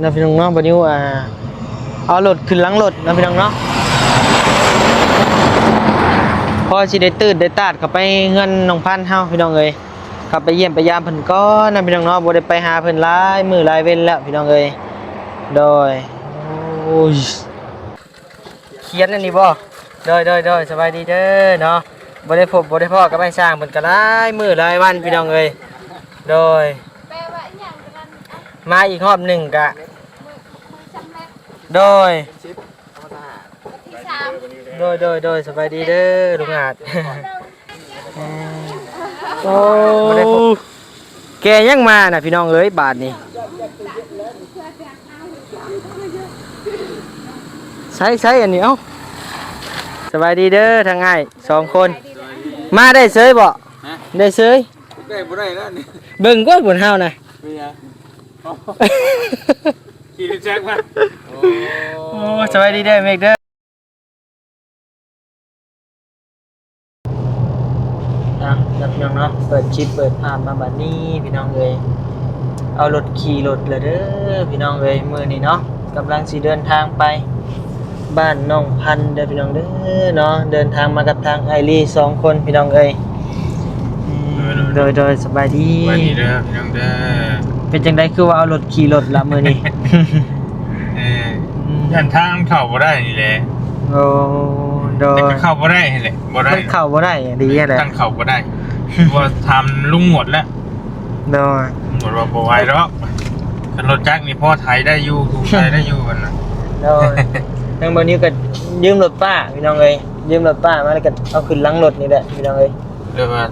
นะพี่น้องเนาะบัดนี้เอารถขึ้นหลังรถนะพี่น้องเนาะพอสิได้ตื่นได้ตาดเข้าไปเฮือนน้องพันธุ์เฮาพี่น้องเอ้ยขับไปเยี่ยมไปยามเพิ่นก่อนนะพี่น้องเนาะบ่ได้ไปหาเพิ่นหลายมื้อหลายเว้นแล้วพี่น้องเอ้ยโดยโอ้ยเขียนอันนี้บ่โดยสบายดีเด้อเนาะบ่ได้พบบ่ได้พ้อกับไอ้สร้างเพิ่นก็หลายมื้อหลายวันพี่น้องเอ้ยโดยมาอีกรอบหนึ่งกะโดยสบายดีเด้อลุงอาจโอ้แกยังมาน่ะพี่น้องเอ้ยบาทนี่ใช้อันนี้เอ้าสบายดีเด้อทางง่าย2 คนมาได้เซยบ่ได้เซยได้บ่ได้แล้วนี่เบิ่งก้นบนเฮาน่ะขี่แจ็คมาโอ้สบายดีเด้อเมกเด้อพี่น้องเนาะเปิดคลิปเปิดภาพมาบัดนี้พี่น้องเอ้ยเอารถขี่รถเลยเด้อพี่น้องเอ้ยมื้อนี้เนาะกำลังสิเดินทางไปบ้านน้องพันธุ์เด้อพี่น้องเด้อเนาะเดินทางมากับทางไอรี2 คนพี่น้องเอ้ยโดยสบายดีสบายดีเด้อพี่น้องเด้อเป็นจังได๋คือว่าเอารถขี่รถละมื้อนี้ย่านทางเข้าบ่ได้นี่แหละโอ้โดยแต่เข้าบ่ได้นี่แหละบ่ได้เข้าบ่ได้ดีแหละทางเข้าบ่ได้ว่าทำลุงหมดแล้วโดยหมดว่าบ่ไหวแล้วคันรถจักรนี่พอไถได้อยู่ถูกไถได้อยู่กันน่ะโดยทางบัดนี้ก็ยืมรถป้าพี่น้องเอ้ยยืมรถป้ามาแล้วก็เอาขึ้นหลังรถนี่แหละพี่น้องเอ้ยเรียกว่า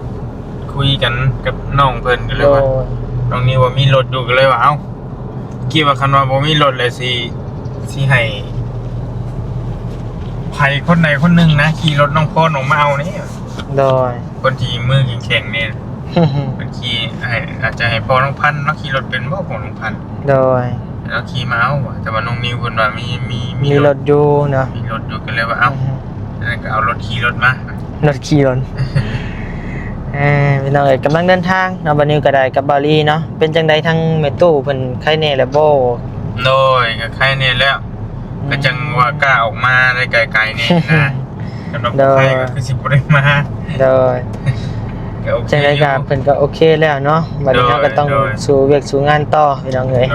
คุยกันกับน้องเพิ่นก็เลยว่าน้องนี่ว่ามีรถอยู่ก็เลยว่าเอ้าคิดว่าคันว่าบ่มีรถเลยสิให้ใครคนใดคนหนึ่งนะขี่รถน้องพ่อน้องมาเอานี่โดยคนที่มือแข็งๆเนี่ยเป็นขี่อาจจะให้พ่อน้องพันธุ์ขี่รถเป็นบ่ของน้องพันธุ์โดยแล้วขี่มาเอาแต่ว่าน้องนิวคนว่ามีรถอยู่เนาะมีรถอยู่กันเลยว่าเอ้าแล้วก็เอารถขี่รถมารถขี่รถพี่น้องเอ้ยกำลังเดินทางเนาะบัดนี้ก็ได้กับบาลีเนาะเป็นจังได๋ทั้งแม่ตู้เพิ่นไข้แน่แล้วบ่โดยก็ไข้แน่แล้วก็จังว่ากล้าออกมาได้ไกลๆนี่นะสำหรับใครก็คือสิบ่ได้มาโดยจังได๋ก็เพิ่นก็โอเคแล้วเนาะบัดนี้เราก็ต้องสู่เวียกสู่งานต่อพี่น้องเอ้ย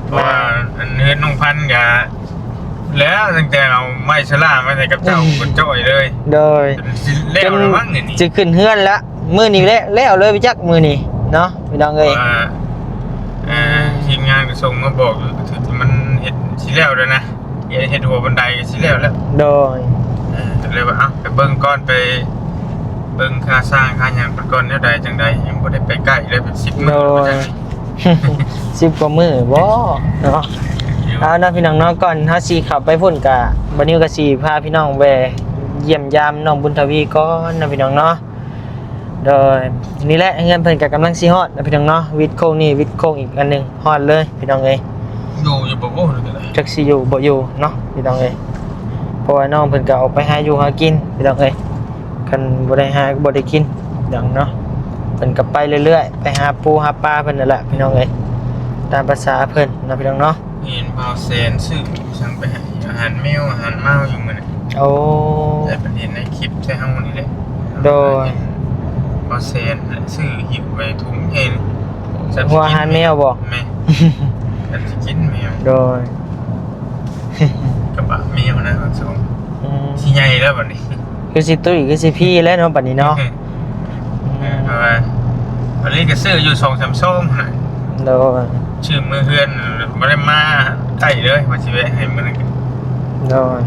เพราะว่าอันเฮ็ดน้องพันธุ์ก็แล้วตั้งแต่เราไม่ฉลาดมาใส่กับเจ้าคนจ้อยเลยโดยแล้วระวังนี่จะขึ้นเฮือนละมื้อนี้แล้วเลยไปจักมื้อนี้เนาะพี่น้องเอ้ยทีมงานก็ส่งมาบอกมันเฮ็ดสิแล้วแล้วนะเฮ็ดหัวบันไดก็สิแล้วโดยก็เลยว่าไปเบิ่งก่อนไปเบิ่งค่าสร้างค่าหยังก่อนแนวใดจังได๋ยังบ่ได้ไปใกล้เลยเป็น10 มื้อ10 กว่ามื้อบ่เนาะเอาเนาะพี่น้องเนาะก่อนเฮาสิขับไปพุ่นกะบัดนี้ก็สิพาพี่น้องแวะเยี่ยมยามน้องบุญทวีก่อนนะพี่น้องเนาะโดยนี่แหละเงินเพิ่นก็กำลังสิฮอดนะพี่น้องเนาะวิดโค้งนี่วิดโค้งอีกอันนึงฮอดเลยพี่น้องเอ้ยอยู่บ่จักสิอยู่บ่อยู่เนาะพี่น้องเอ้ยเพราะว่าน้องเพิ่นก็ออกไปหาอยู่หากินพี่น้องเอ้ยคันบ่ได้หาก็บ่ได้กินดังเนาะเพิ่นก็ไปเรื่อยๆไปหาปูหาปลาเพิ่นนั่นแหละพี่น้องเอ้ยตามภาษาเพิ่นนะพี่น้องเนาะเห็นพาวเซนซื้อสั่งไปให้อาหารแมวอาหารเมาอยู่มื้อนี้โอ้แต่ประเด็นในคลิปใช่เฮานี่แหละโดยพาวเซนซื้อหิวไปถุงเห็นหัวอาหารแมวบ่แม่จะกินแมวโดยกระบะแมวนะครับส่งสิใหญ่แล้วบัดนี้คือสิตุ้ยคือสิพี่แล้วเนาะบัดนี้เนาะเพราะว่าอันนี้ก็ซื้ออยู่2-3ซองน่ะโดยชื่อมือเฮือนบ่ได้มาใกล้เลยว่าสิแวะให้มื้อนึงโดย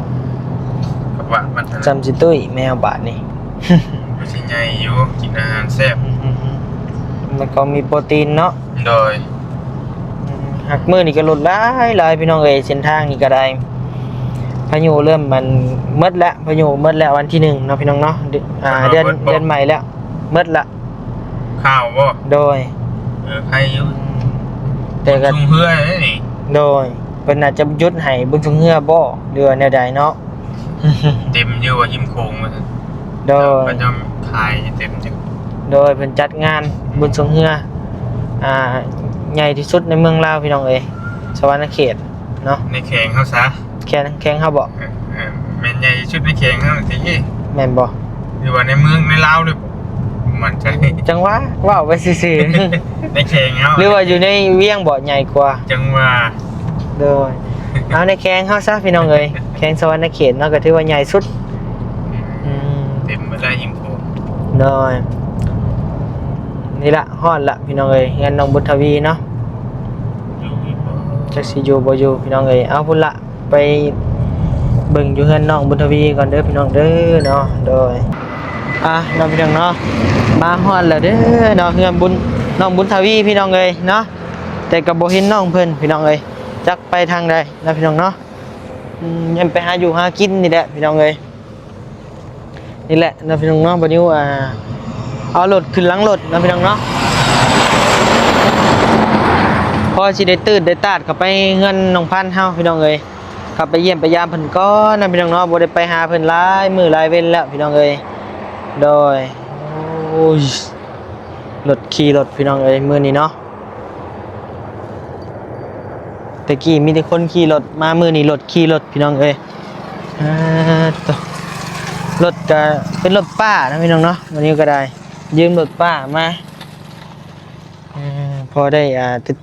กระบะมันจำสิตุ้ยแมวบาดนี่สิใหญ่อยู่กินอาหารแซ่บมันก็มีโปรตีนเนาะโดยหักมื้อนี่ก็ลดหลายพี่น้องเอ้ยเส้นทางนี่ก็ได้พายุเริ่มมันหมดแล้วพายุหมดแล้ววันที่1เนาะพี่น้องเนาะเดือนใหม่แล้วหมดละข้าวบ่โดยใครอยู่แต่ก็ชุมเฮือนี่โดยเพิ่นน่าจะหยุดให้บุญชุมเฮือบ่เดือนแนวใดเนาะเต็มอยู่ว่าหิมโคงว่าซั่นโดยก็จะขายเต็มจังโดยเพิ่นจัดงานบุญชุมเฮือใหญ่ที่สุดในเมืองลาวพี่น้องเอ้ย สวรรณเขตเนาะ ในแข่งเขาซะ แข้งเฮาบ่ แม่นใหญ่ชุดในแข่งเขาสิ แม่นบ่ หรือว่าในเมืองในลาวด้วยมันใจ จังหวะว้าวไปซื่อ ในแข่งเขา ๆหรือว่าอยู่ในเวียงบ่ใหญ่กว่า จังว่า โดยเอาในแข้งเฮาซะพี่น้องเอ้ยแข้งสวรรณเขตเนาะก็ถือว่าใหญ่สุดม เต็มมาได้ยิงโค โดยนี่ละฮอดละพี่น้องเอ้ยเงินน้องบุญทวีเนาะ อยู่อีกบ่ จักสิอยู่บ่อยู่พี่น้องเอ้ยเอาพุ่นละไปเบิ่งอยู่เฮือนน้องบุญทวีก่อนเด้อพี่น้องเด้อเนาะโดยน้องพี่น้องเนาะมาฮอดแล้วเด้อเนาะเฮือนบุญน้องบุญทวีพี่น้องเอ้ยเนาะแต่ก็บ่เห็นน้องเพิ่นพี่น้องเอ้ยจักไปทางใดนะพี่น้องเนาะยังไปหาอยู่หากินนี่แหละพี่น้องเอ้ยนี่แหละนะพี่น้องเนาะบัดนี้เอารถขึ้นหลังรถนะพี่น้องเนาะพอสิได้ตื่นได้ตาดเข้าไปเงินน้องพันธุ์เฮาพี่น้องเอ้ยขับไปเยี่ยมไปยามเพิ่นก่อนนะพี่น้องเนาะบ่ได้ไปหาเพิ่นหลายมื้อหลายเว้นแล้วพี่น้องเอ้ยโดยโอ้ยรถขี่รถพี่น้องเอ้ยมื้อนี้เนาะแต่กี้มีแต่คนขี่รถมามื้อนี้รถขี่รถพี่น้องเอ้ยตัวรถก็เป็นรถป้านะพี่น้องเนาะวันนี้ก็ได้ยืมรถป้ามาพอได้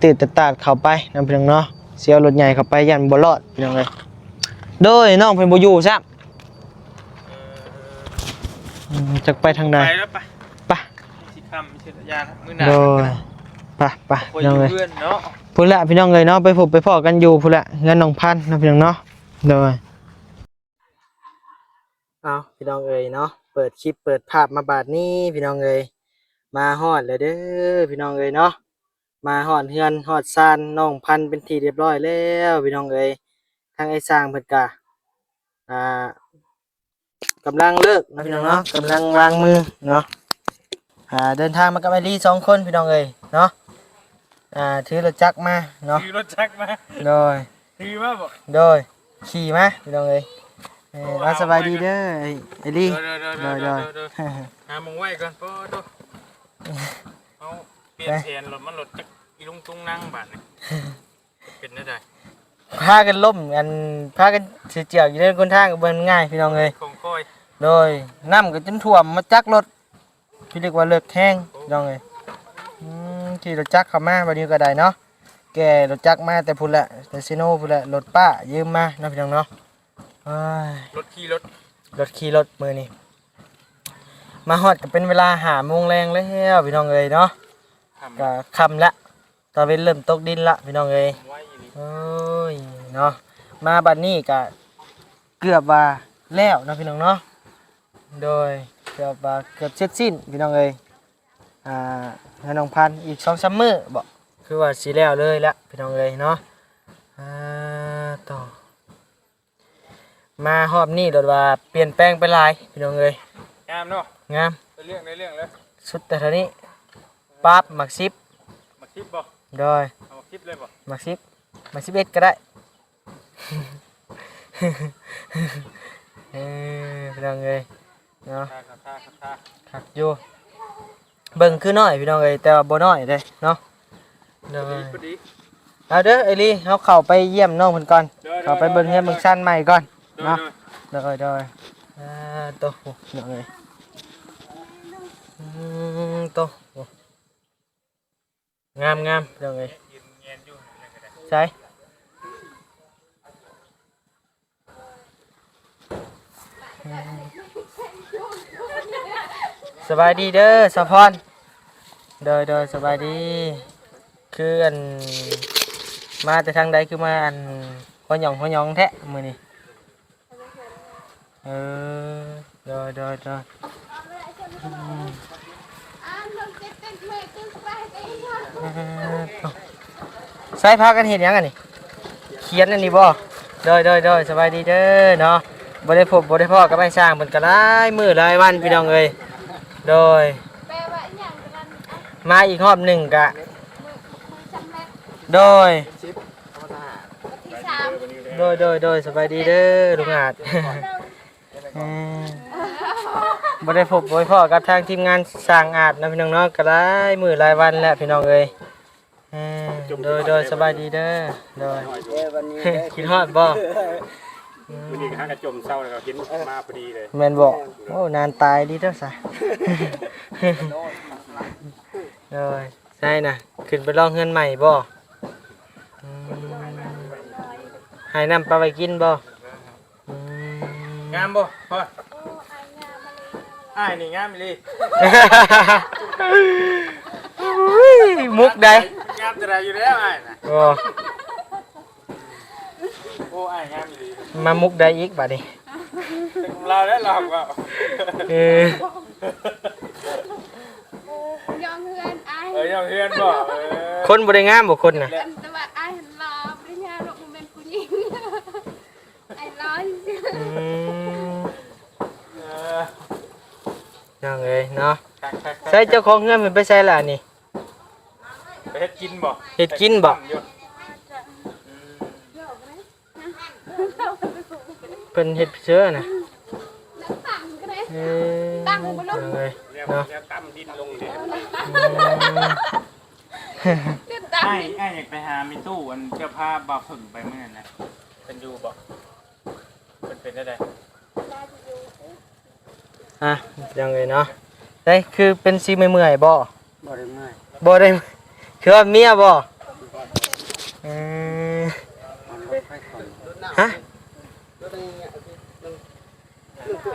ตื่นตาดเข้าไปนะพี่น้องเนาะเสียรถใหญ่เข้าไปยันบ่รอดพี่น้องเอ้ยโดยน้องเพิ่นบ่อยู่ซับจักไปทางใด ไปแล้วไป ไป สิคำสิยามื้อหน้า โดยไป คุย พี่น้องเอ้ย เพื่อนเนาะ พุ่นละพี่น้องเอ้ยเนาะไปพบไปพ้อกันอยู่พุ่นละเงินน้องพันนะพี่น้องเนาะโดยเอาพี่น้องเอ้ยเนาะเปิดคลิปเปิดภาพมาบาดนี้พี่น้องเอ้ยมาฮอดแล้วเด้อพี่น้องเอ้ยเนาะมาฮอดเฮือนฮอดซานน้องพันเป็นที่เรียบร้อยแล้วพี่น้องเอ้ยทางไอ้สร้างเพิ่นก็กำลังเลิกนะพี่น้องเนาะกำลังวางมือเนาะเดินทางมากับไอรี2 คนพี่น้องเอ้ยเนาะถือรถจักรมาเนาะ ขี่รถจักรมา โดย ขี่มาบ่ โดยขี่มาพี่น้องเอ้ยสบายดีเด้อไอ้ลี่ เดี๋ยวหาหมองไว้ก่อนพ่อดูเอาเปลี่ยนแผนรถมันรถจักรอีลุงตุงนั่งบาดนี่เป็นได้ พากันล่มกันพากันเสียเจียวอยู่ในคนทางก็เบิ่งง่ายพี่น้องเอ้ย คงค่อย โดยน้ำก็จนท่วมมาจักรถพี่เรียกว่าเลิกแห้งพี่น้องเอ้ยที่รถจักรเข้ามาบัดนี้ก็ได้เนาะแกรถจักรมาแต่พุ่นละแต่ซิโน่พุ่นละรถป้ายืมมาเนาะพี่น้องเนาะรถขี่รถมือนี่มาฮอดก็เป็นเวลา5 โมงแรงแล้วพี่น้องเอ้ยเนาะก็ค่ำละตอนเป็นเริ่มตกดินละพี่น้องเอ้ยโอ้ยเนาะมาบัดนี้ก็เกือบว่าแล้วเนาะพี่น้องเนาะโดยเกือบเสร็จสิ้นพี่น้องเอ้ยให้น้องพันธุ์อีก2-3 มื้อบ่คือว่าสิแล้วเลยละพี่น้องเอ้ยเนาะต่อมารอบนี้รถว่าเปลี่ยนแปลงไปหลายพี่น้องเอ้ย งามเนาะ งาม ได้เรื่องเลย สุดแต่เท่านี้ปั๊บหมักซิป มาคลิปบ่ โดย เอามาคลิปเลยบ่ หมักซิปเอ็ดก็ได้ พี่น้องเอ้ยเนาะ ท่า ขักอยู่เบิ่งคือน้อยพี่น้องเอ้ยแต่ว่าบ่น้อยเด้เนาะโดย พอดี เอาเด้อไอลี่เฮาเข้าไปเยี่ยมน้องเพิ่นก่อนเข้าไปเบิ่งเฮือนเบิ่งชั้นใหม่ก่อนเนาะโดยโตน้องเอ้ยโตงามพี่น้องเอ้ย ยืนเงียนอยู่นั่นก็ได้ ใช่สบายดีเด้อสะพรโดยสบายดีคือมาแต่ทางใดคือมาหัวหยองแท้มื้อนี้โดยใส่พากันเห็นยังอันนี้เขียนอันนี้บ่โดยสบายดีเด้อเนาะบ่ได้พบบ่ได้พ้อกับไอ้สร้างเพิ่นก็หลายมื้อหลายวันพี่น้องเอ้ยโดยมาอีกรอบหนึ่งกะโดยสบายดีเด้อลุงอาจ บ่ได้พบบ่ได้พ้อกับทางทีมงานสร้างอาจนะพี่น้องเนาะก็หลายมื้อหลายวันแล้วพี่น้องเอ้ย โดยสบายดีเด้อโดย วันนี้ คิดฮอดบ่ วันนี้ก็หากระจมเศร้าแล้วก็เห็นมาพอดีเลย แม่นบ่โอ้นานตายดีเด้อซะโดยใช่น่ะขึ้นไปลองเฮือนใหม่บ่อืมให้น้ำปลาไว้กินบ่อืม งามบ่พ่ออ้ายนี่งามอีหลี มุกใด งามแต่ใดอยู่แล้วอ้ายน่ะ โอ้ โอ้อ้ายงามอีหลี มามุกใดอีกบัดนี้ เราได้ลองว่า เออย องเฮือนไอ้ ยังเฮือนบ่ คนบ่ได้งามบ่คนน่ะ กันตะวัดไอ้หันรอปริญญาโรงเรียนผู้หญิงไอ้ร้อย อืมยังเอ้ยเนาะใส่เจ้าของเฮือนมันไปใส่ล่ะนี่ ไปเฮ็ดกินบ่ เฮ็ดกินบ่เพิ่นเฮ็ดเชื้อน่ะ ตั้งก็ได้ เออยังเอ้ย เนี่ย เนาะ เนี่ยตั้มดินลงเนี่ย ตื่นตั้ง อ้ายอยากไปหามีตู้อันเสื้อผ้าบ่าวผึ่งไปมื้อนั้นนะเป็นอยู่บ่เป็นได้ใด อ่ะยังเอ้ยเนาะได้คือเป็นสิเมื่อยๆบ่ บ่ได้เมื่อย บ่ได้คือว่าเมียบ่เออ มันรถไฟก่อน ฮะ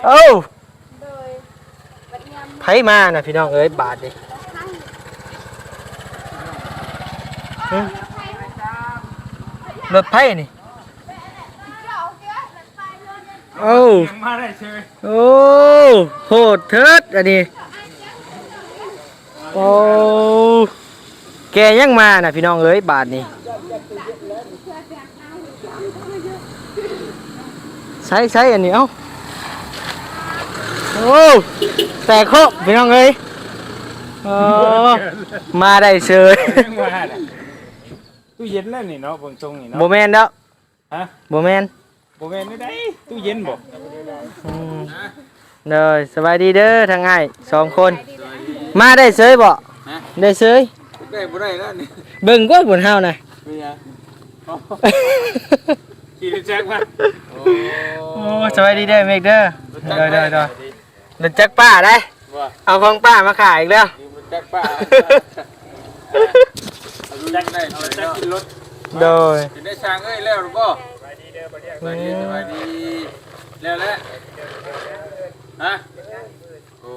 เอ้า โดยปริญญา ไผมาน่ะพี่น้องเอ้ยบาดดิ ให้ รถไผนี่โอ้ ยังมาได้เชย โอ้โหดเถิดอันนี้โอ้แกยังมาน่ะพี่น้องเอ้ยบาทนี่ใช้อันนี้เอ้าโอ้แต่โคพี่น้องเอ้ยโอ้มาได้เฉย ยังมาน่ะตู้เย็นแล้วนี่เนาะเบิ่งทรงนี่เนาะ โบแมนแล้ว ฮะ โบแมน บ่แม่นได้ตู้เย็นบ่ อืมเด้อสบายดีเด้อทางง่ายสองคนมาได้เฉยบ่ได้เฉย ได้บ่ได้แล้วนี่ เบิ่งก้นบนเฮานะ เมียขี่รถจักรมาโอ้ โอ้สวัสดีเด้อเมกเด้อเด้อรถจักรป้าได้ ว่า เอาของป้ามาขายอีกแล้ว รถจักรป้าเอารถจักรได้เอารถจักรขึ้นรถ โดย สิได้ช้างเอ้ยแล้วหรือบ่สบายดีสบายดีแล้วแหละฮะโอ้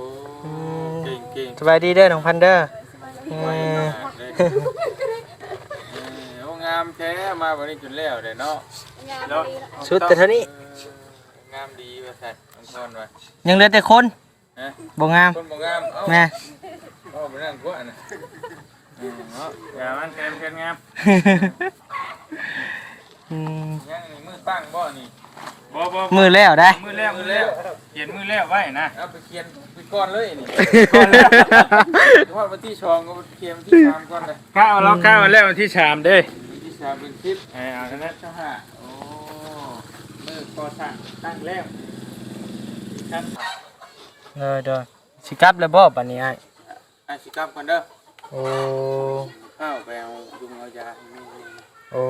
เก่ง สบายดีเด้อน้องพันเด้อเออ โอ้งามแท้มาวันนี้จนแล้วเด้เนาะ ชุดแต่เท่านี้ งามดีว่าซั่นบางคนว่า ยังเหลือแต่คน ฮะ บ่งาม คนบ่งามเอ้า แม่ โอ้บ่นั่นกว่าน่ะเนาะอย่ามันแกนงาม อืม ยังนี่มือตั้งบ่นี่บ่ มือแล้วได้ มือแล้วเขียนมือแล้วไว้นะเอาไปเขียนไปก่อนเลยนี่ ก่อนแล้ว เฉพาะวันที่2ก็เขียนวันที่3ก่อนเลยข้าวแล้วข้าวแล้ววันที่3เด้วันที่3เป็น10เอาเท่านั้นเจ้าค่ะโอ้มือก่อสร้างตั้งแล้วครับ เด้อสิกลับแล้วบ่บัดนี้อ้าย สิกลับก่อนเด้อ โอ้ ข้าวไปเอายุงเอายาให้แม่ โอ้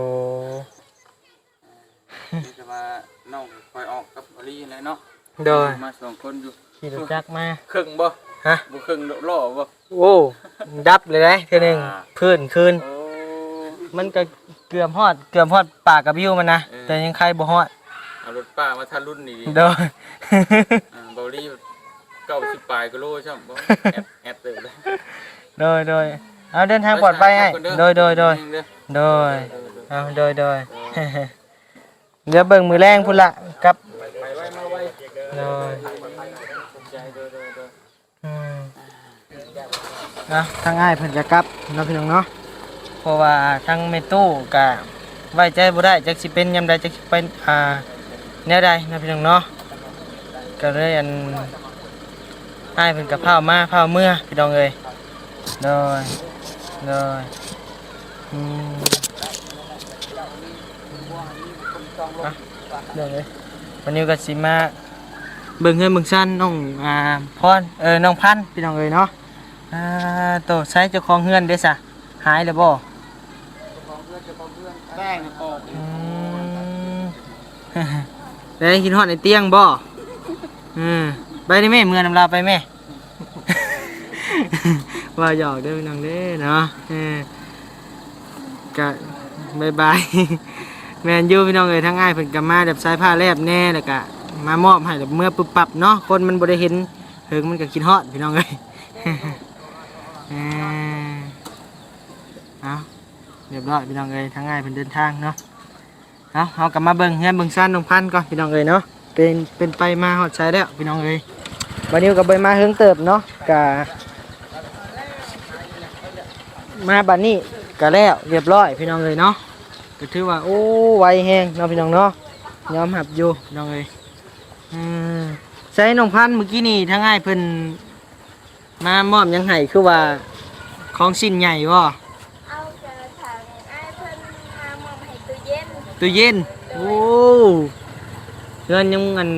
นี่จะมาน้องคอยออกกับอลีเลยเนาะ โดย มา2คนอยู่ ขี่รถจักรมา ครึ่งบ่ ฮะ บ่ครึ่งล่อบ่ โอ้ดับเลยได้เท่านึงพื้นคืน โอ้ มันก็เกือบฮอดปากกับวิวมันนะแต่ยังใครบ่ฮอด เอารถป้ามาทะลุนนี่ดิ โดย เบาลี่90ปลายกิโลใช่ไหมแอดเติมเลย โดยเอาเดินทางปลอดภัยไอ้โดยเอาโดย เดี๋ยวเบิ่งมือแรงพุ่นละกับ ไปไว้มาไว้ โดย ใจโดย อืมเอาทางอ้ายเพิ่นจะกลับเนาะพี่น้องเนาะเพราะว่าทางแม่ตู้ก็ไว้ใจบ่ได้จักสิเป็นยามใดจักสิเป็นแนวใดนะพี่น้องเนาะก็เลยอ้ายเพิ่นก็พามาพาเมื่อพี่น้องเอ้ยโดยอืมอ่ะเดี๋ยวเลยวันนี้ก็สิมาเบิ่งเงินเบิ่งชั้นน้องพรน้องพันธุ์พี่น้องเอ้ยเนาะโตใช้เจ้าของเฮือนเด้ซะหายแล้วบ่ แป้งออก ได้กินฮอดในเตียงบ่ไปได้แม่เมื่อน้ำลาไปแม่ ว่าหยอกเด้อพี่น้องเด้อเนาะก็บายบาย แม่นอยู่พี่น้องเอ้ยทั้งอ้ายเพิ่นก็มาแบบสายผ้าแลบแน่แล้วก็มามอบให้แบบเมื่อปึ๊บปับเนาะคนมันบ่ได้เห็นเฮิงมันก็คิดฮอดพี่น้องเอ้ย เอาเรียบร้อยพี่น้องเอ้ยทั้งอ้ายเพิ่นเดินทางเนาะเอากลับมาเบิ่งเฮือนเบิ่งซ่านน้องพันธุ์ก่อนพี่น้องเอ้ยเนาะเป็นไปมาฮอดใช้แล้วพี่น้องเอ้ยวันนี้ก็ไปมาเฮิงเติบเนาะก็มาบัดนี้ก็แล้วเรียบร้อยพี่น้องเอ้ยเนาะก็ถือว่าโอ้ไวแฮงเนาะพี่น้องเนาะยอมรับอยู่พี่น้องเอ้ยใช้น้องพันธุ์เมื่อกี้นี่ทั้งอ้ายเพิ่นมามอบหยังให้คือว่าของชิ้นใหญ่บ่ เอากระถางไอ้เพิ่นมามองให้ตู้เย็น ตู้เย็นโอ้เงินยังอัน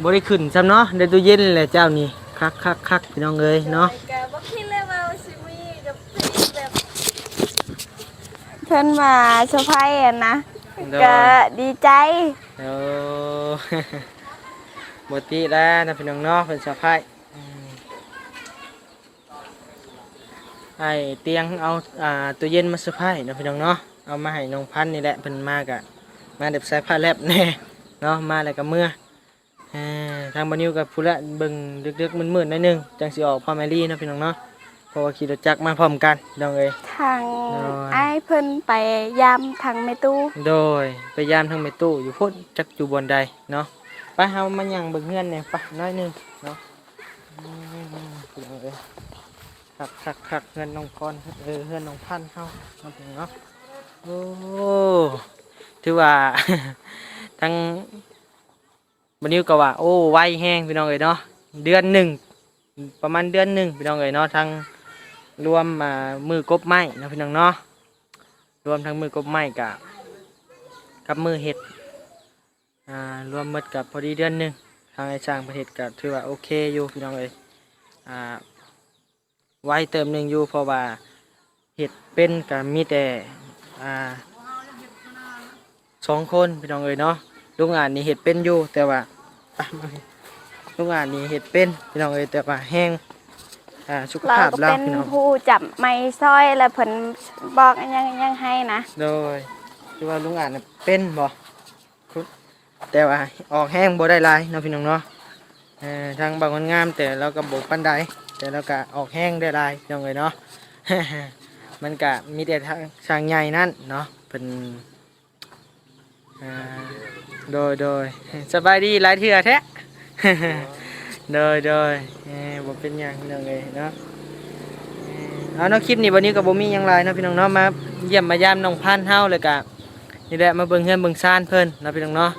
บ่ได้ขึ้นซ้ำเนาะได้ตู้เย็นแหละเจ้านี่คักพี่น้องเอ้ยเนาะ ก็บ่คิดเลยว่าสิมีกับพี่แบบเพิ่นมาเซอร์ไพรส์นะก็ดีใจ โอ้ บ่ติแล้วนะพี่น้องเนาะเพิ่นสะพายไอ้เตียงเอาตู้เย็นมาเซอร์ไพรส์นะพี่น้องเนาะเอามาให้น้องพันธุ์นี่แหละเพิ่นมาก็มาแบบใส่ผ้าแลบแน่เนาะมาแล้วก็เมื่อทางบ่นิวกับผู้ละเบิ่งดึกๆมืดๆหน่อยหนึงจังสิออกพร้อมแมรี่นะพี่น้องเนาะเพราะว่าขี่รถจักรมาพร้อมกันพี่น้องเอ้ย ทางไอ้เพิ่นไปยามทางแม่ตู้ โดยพยายามทั้งแม่ตู้อยู่พุ่นจักอยู่บนใดเนาะไปเฮามาย่างเบิ่งเฮือนเนี่ยไปน้อยหนึงเนาะพี่น้องเอ้ยคักเฮือนน้องพรเฮือนน้องพันธุ์เฮาเนาะโอ้ถือว่า ทั้งบัดนี้ก็ว่าโอ้ไวแฮงพี่น้องเอ้ยเนาะเดือนหนึ่งประมาณเดือนหนึ่งพี่น้องเอ้ยเนาะทั้งรวมมือกบไม้เนาะพี่น้องเนาะรวมทั้งมือกบไม้กับมือเห็ดรวมหมดกับพอดีเดือนหนึ่งทางไอ้ช่างประเทศก็ถือว่าโอเคอยู่พี่น้องเอ้ยไวเติมหนึ่งอยู่เพราะว่าเห็ดเป็นกับมีแต่2 คนพี่น้องเอ้ยเนาะลุงอ่านนี่เห็ดเป็นอยู่แต่ว่าลุงอ่านนี่เห็ดเป็นพี่น้องเอ้ยแต่ว่าแห้งสุข เรา ภาพ ก็ เรา เป็น พี่น้อง ผู้จับไม้ซอยแล้วเพิ่นบอกอันยังให้นะ โดยคือว่าลุงอ่านน่ะเป็นบ่แต่ว่าออกแห้งบ่ได้หลายเนาะพี่น้องเนาะทางบางคนงามแต่เราก็บ่ปานใดแต่เราก็ออกแห้งได้หลายพี่น้องเอ้ยเนาะ มันก็มีแต่ทางช่างใหญ่นั่นเนาะเพิ่นโดยสบายดีหลายเทื่อแท้ โดยบ่เป็นหยังพี่น้องเอ้ยเนาะเอาเนาะคลิปนี้วันนี้ก็บ่มีหยังหลายเนาะพี่น้องเนาะมาเยี่ยมมายามน้องพันธุ์เฮาเลยก็นี่แหละมาเบิ่งเฮือนเบิ่งซ่านเพิ่นเนาะพี่น้องเนาะ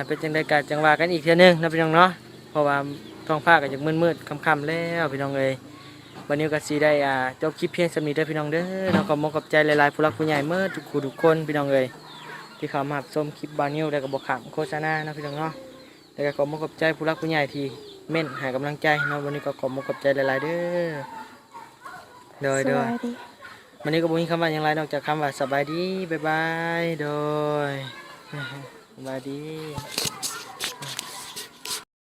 เป็นจังได๋ก็จังว่ากันอีกเทื่อนึงเนาะพี่น้องเนาะเพราะว่าท้องฟ้าก็จะมืดๆค่ำๆแล้วพี่น้องเอ้ยวันนี้ก็สิได้จบคลิปเพียงส่านี้เด้อพี่น้องเด้อเนาะก็ขอบใจหลายๆผู้หลักผู้ใหญ่เมื่อทุกผู้ทุกคนพี่น้องเอ้ยที่เข้ามารับชมคลิปบานิวแล้วก็บ่ขามโฆษณาเนาะพี่น้องเนาะแล้วก็ขอบใจผู้หลักผู้ใหญ่ที่เม่นให้กำลังใจเนาะวันนี้ก็ขอบใจหลายๆเด้อโดย สวัสดี วันนี้ก็บ่มีคำว่าอย่างไรนอกจากคำว่าสบายดีบ๊ายบายโดย สบายดี